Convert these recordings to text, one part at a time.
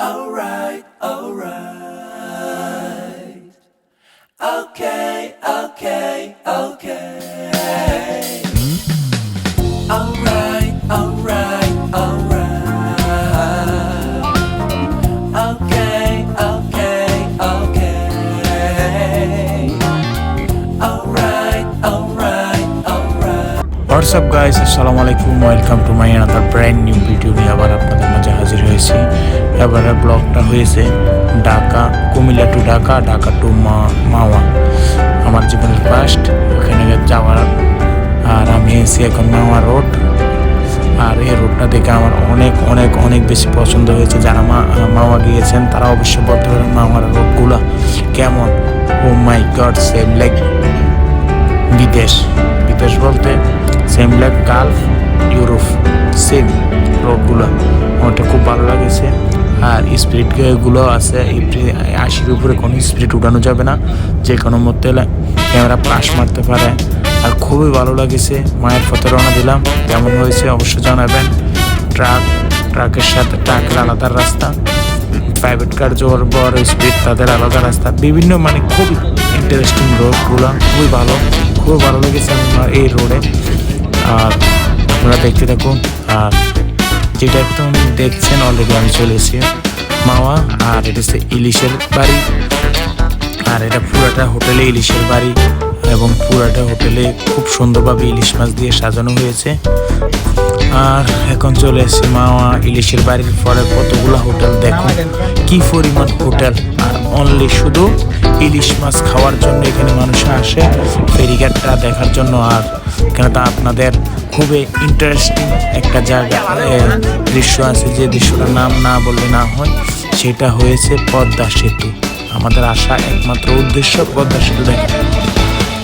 Alright, alright. Okay, okay, okay. Alright, alright, alright. Okay, okay, okay. Alright, alright, alright. What's up guys, Assalamualaikum, welcome to my another brand new video নিয়ে আবার আপনাদের মাঝে হাজির হয়েছি। এবারে ব্লগটা হয়েছে ঢাকা, কুমিল্লা টু ঢাকা, ঢাকা টু মাওয়া। আমার জীবনের ফার্স্ট ওখানে যাওয়ার। আর আমি এসেছি এখন মাওয়া রোড। আর এই রোডটা দেখে আমার অনেক অনেক অনেক বেশি পছন্দ হয়েছে। যারা মাওয়া গিয়েছেন তারা অবশ্যই বলতে পারেন মাওয়ার রোডগুলো কেমন। Oh my God, same like বিদেশ। বিদেশ বলতে same like Gulf, Europe, same রোডগুলো ওটা খুব ভালো লাগেছে। আর স্পিডগুলো আছে 80-র উপরে কোনো স্পিড উঠানো যাবে না, যে কোনো মধ্যে ক্যামেরা ফ্লাশ মারতে পারে। আর খুবই ভালো লাগেছে। মায়ের পথে রওনা দিলাম, কেমন হয়েছে অবশ্যই জানাবেন। ট্রাকের সাথে ট্রাকের আলাদা রাস্তা, প্রাইভেট কার জোর বড় স্পিড তাদের আলাদা রাস্তা, বিভিন্ন মানে খুবই ইন্টারেস্টিং রোডগুলো, খুবই ভালো লেগেছে আমার এই রোডে। আর আপনারা দেখতে থাকুন। আর যেটা একদম দেখছেন অলরেডি আমি চলে এসেছি মাওয়া। আর এটা হচ্ছে ইলিশের বাড়ি। আর এটা পুরাটা হোটেলে ইলিশের বাড়ি, এবং পুরাটা হোটেলে খুব সুন্দরভাবে ইলিশ মাছ দিয়ে সাজানো হয়েছে। আর এখন চলে এসেছি মাওয়া ইলিশের বাড়ির পরে কতগুলো হোটেল, দেখুন কি পরিমাণ হোটেল। আর অনলি শুধু ইলিশ মাছ খাওয়ার জন্য এখানে মানুষ আসে, ফেরিঘাটটা দেখার জন্য। আর এখানে তো আপনাদের খুবই ইন্টারেস্টিং একটা জায়গা দৃশ্য আছে, যে দৃশ্যটার নাম না বললে না হয়, সেটা হয়েছে পদ্মা সেতু। আমাদের আসা একমাত্র উদ্দেশ্য পদ্মা সেতু দেখা,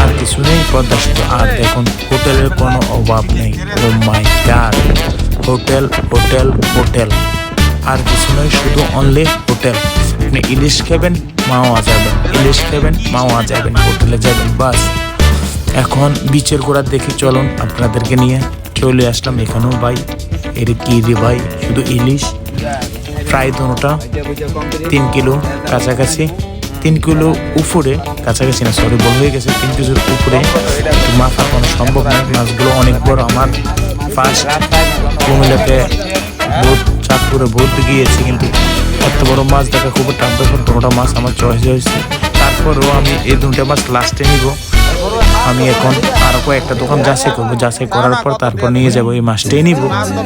আর কিছু নেই। পদ্মা সেতু। আর দেখুন হোটেলের কোনো অভাব নেই। ও my god, hotel hotel hotel, আর কিছু নয়, শুধু অনলি হোটেল। আপনি ইলিশ খাবেন মাওয়া যাবেন, ইলিশ খাবেন মাওয়া যাবেন, হোটেলে যাবেন, বাস। এখন বিচের গোড়া দেখি চলুন, আপনাদেরকে নিয়ে চলে আসলাম এখানেও। ভাই এর কি রে ভাই, শুধু ইলিশ প্রায় দুটোটা 3 কিলো কাছাকাছি, 3 কিলো উপরে, কাছাকাছি না সরি ভুল হয়ে গেছে, 3 কেজির উপরে। একটু মাথা কোনো সম্ভব নয়। মাছগুলো অনেক বড়। আমার ফার্স্ট কুমিল্লাতে চাঁদপুরে ভর্তি গিয়েছি, কিন্তু এত বড় মাছ দেখা খুব টান ব্যাপার। দুটো মাছ আমার চয়েস হয়েছে। তারপরেও আমি এই দুটো মাছ লাস্টে নিব। আমি এখন আরো কয়েকটা দোকান যাচাই করবো, যাচাই করার পর তারপর নিয়ে যাবো। এই মাছটাই নিব।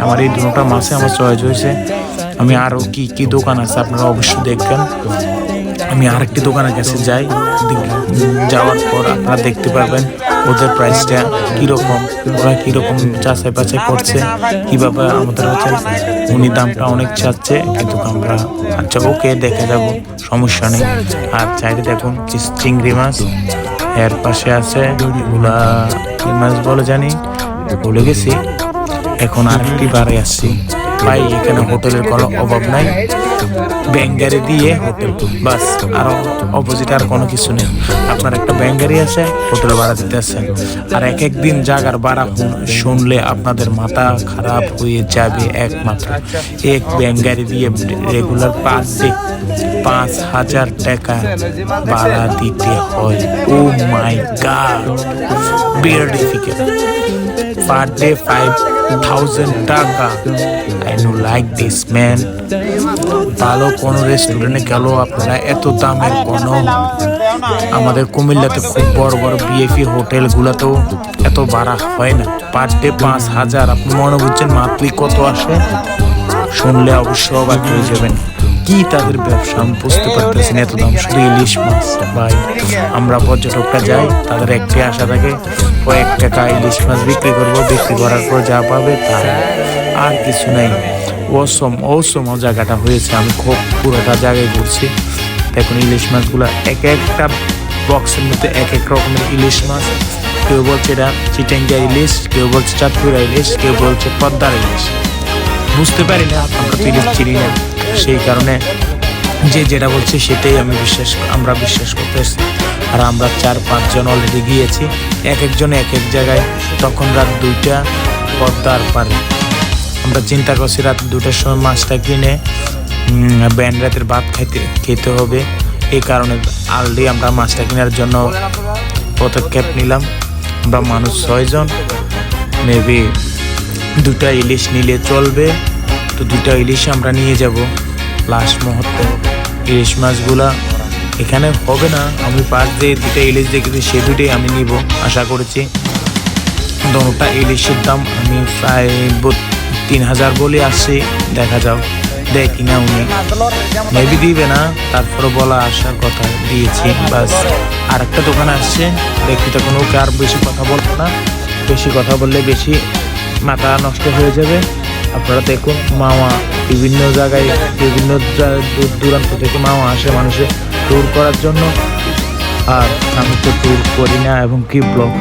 আমার এই দুটো মাছে আমার চয়েস হয়েছে। আমি আরো কি কি দোকান আছে আপনারা অবশ্যই দেখবেন। আমি আরেকটি দোকানের কাছে যাই, যাওয়ার পর আপনারা দেখতে পারবেন ওদের প্রাইসটা কীরকম, ওরা কীরকম যাচাই বাছাই করছে, কীভাবে আমাদের হচ্ছে উনি দামটা অনেক চাচ্ছে, কিন্তু আমরা আচ্ছা ওকে দেখে যাব, সমস্যা নেই। আর চাইলে দেখুন চিংড়ি মাছ, এর পাশে আছে এগুলা কি মাছ বলে জানি, ভুলে গেছি। এখন আরেকটি বারে আসছি ভাই, এখানে হোটেলের কোনো অভাব নাই। ব্যাঙ্গারি দিয়ে হোটেল, বাস। আর অপোজিট আর কোনো কিছু নেই। আপনার একটা ব্যাঙ্গারি আছে, হোটেল ভাড়া দিতে আসছেন। আর এক দিন জায়গার ভাড়া শুনলে আপনাদের মাথা খারাপ হয়ে যাবে। একমাত্র এক ব্যাঙ্গারি দিয়ে রেগুলার পার ডে 5,000 টাকা ভাড়া দিতে হয়। Oh my God, very difficult. Per day 5,000 টাকা। I don't like this man. ভালো কোনো রেস্টুরেন্টে গেল আপনারা এত দামের কোনো, আমাদের কুমিল্লাতে খুব বড় বড় বিএফি হোটেলগুলোতেও এত ভাড়া হয় না। পার ডে 5,000। আপনি মনে বুঝছেন মাত্রই কত আসে? শুনলে অবশ্যই অবাক হয়ে যাবেন। কি তাদের ব্যবসা আমি বুঝতে পারতেছি না, এত দাম শুধু ইলিশ মাছ। ভাই আমরা পর্যটকরা যাই, তাদের একটি আশা থাকে কয়েক টাকা ইলিশ মাছ বিক্রি করবো, বিক্রি করার পর যা পাবে তা, আর কিছু নাই। অসম জায়গাটা হয়েছে। আমি খুব পুরোটা জায়গায় ঘুরছি। দেখুন ইলিশ মাছগুলো এক একটা বক্সের মধ্যে এক এক রকমের ইলিশ মাছ। কেউ বলছে এটা চিটাঙ্গা ইলিশ, কেউ বলছে চাঁদপুরা ইলিশ, কেউ বলছে পদ্মার ইলিশ। বুঝতে পারি না, আমরা তো ইলিশ চিনি না, সেই কারণে যে যেটা বলছে সেটাই আমরা বিশ্বাস করতেছি। আর আমরা 4-5 জন অলরেডি গিয়েছি, এক একজন এক এক জায়গায়। তখন রাত 2টা, পদ্মার পারে। আমরা চিন্তা করছি রাত 2টার সময় মাছটা কিনে ব্যান্ড রাতের ভাত খেতে হবে। এই কারণে অলরেডি আমরা মাছটা কেনার জন্য পদক্ষেপ নিলাম। আমরা মানুষ 6 জন, মেবি 2টা ইলিশ নিলে চলবে। তো 2টা ইলিশ আমরা নিয়ে যাব লাস্ট মুহূর্তে। ইলিশ মাছগুলা এখানে হবে না, আমি পাশ দিয়ে 2টা ইলিশ দেখেছি, সে 2টাই আমি নিব আশা করেছি। দুটা ইলিশের দাম আমি প্রায় 3000 বলে আসছি, দেখা যাও দেয় কিনা উনি, মেবি দিবে না, তারপরে বলা আসার কথা দিয়েছি বাস। আর একটা দোকান আসছে, দেখি তখন ওকে আর বেশি কথা বলবো না, বেশি কথা বললে বেশি মাথা নষ্ট হয়ে যাবে। আপনারা দেখুন মাওয়া বিভিন্ন জায়গায় বিভিন্ন দূর দূরান্ত থেকে মাওয়া আসে মানুষের ট্যুর করার জন্য, আর আমি তো ট্যুর করি না এবং কি blog.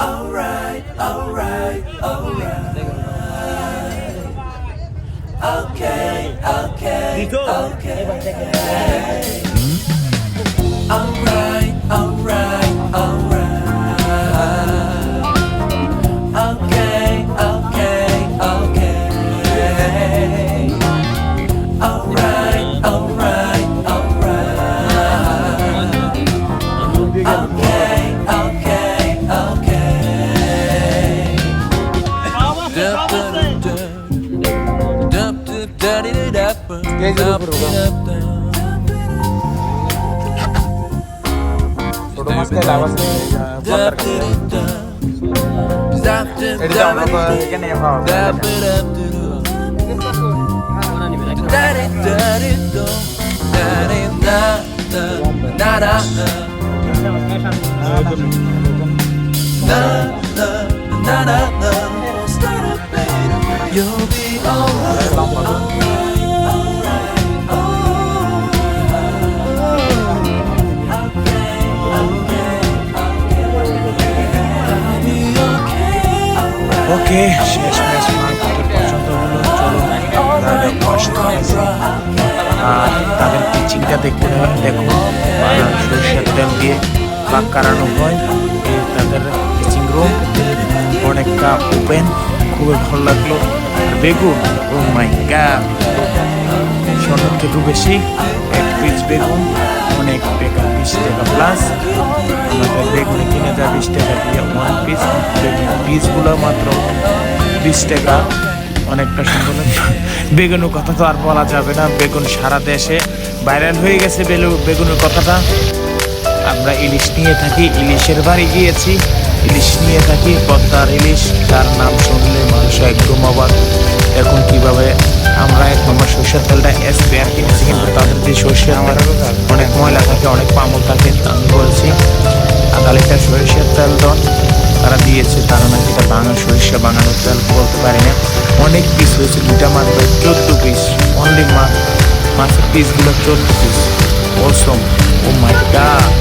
Alright, alright, alright. Okay, okay, okay. Alright, alright, alright. Okay, okay, okay. Alright, alright, alright. Okay, okay, okay. ছোট মাছ খাইলে আওয়াজ এটা আমরা এখানে খাওয়া You'll be alright. ওকে, শেষ ম্যাচ মার্কেটের পছন্দ হলো, চলো আর তাদের পিচিংটা দেখতে দেখো, সরিষার তেল দিয়ে পাক করানো হয়। তাদের পিচিং রুম অনেকটা ওপেন, খুবই ভালো লাগলো। আর বেগুন, ও মাই গড, স্বর্ণ থেকেও বেশি। 1 পিস বেগুন অনেক টাকা, 20 টাকা প্লাস। আমাদের বেগুন কিনে যায় 20 টাকা দিয়ে 1 পিস। বেগুন পিসগুলো মাত্র 20 টাকা, অনেকটা সুন্দর। বেগুনের কথা তো আর বলা যাবে না, বেগুন সারা দেশে ভাইরাল হয়ে গেছে বেগুনের কথাটা। আমরা ইলিশ নিয়ে থাকি, ইলিশের বাড়ি গিয়েছি, ইলিশ নিয়ে থাকি, পদ্মার ইলিশ, তার নাম শুনলে মানুষ একদম অবাক। এখন কিভাবে আমরা 1 নম্বর সরষের তেলটা স্পেয়ার কিনেছি, কিন্তু তাদের যে সরষের অনেক ময়লা থাকে, অনেক পামল থাকে। আমি বলছি আধা লিটার সরিষার তেল দন তারা দিয়েছে, তারা নাকি এটা সরিষা বাঙানোর তেল বলতে পারি না। অনেক পিস হয়েছে, 2টা মাছ ভাই 14 পিস, অনলি মাছের পিসগুলো 14 piece. Assam, O my god.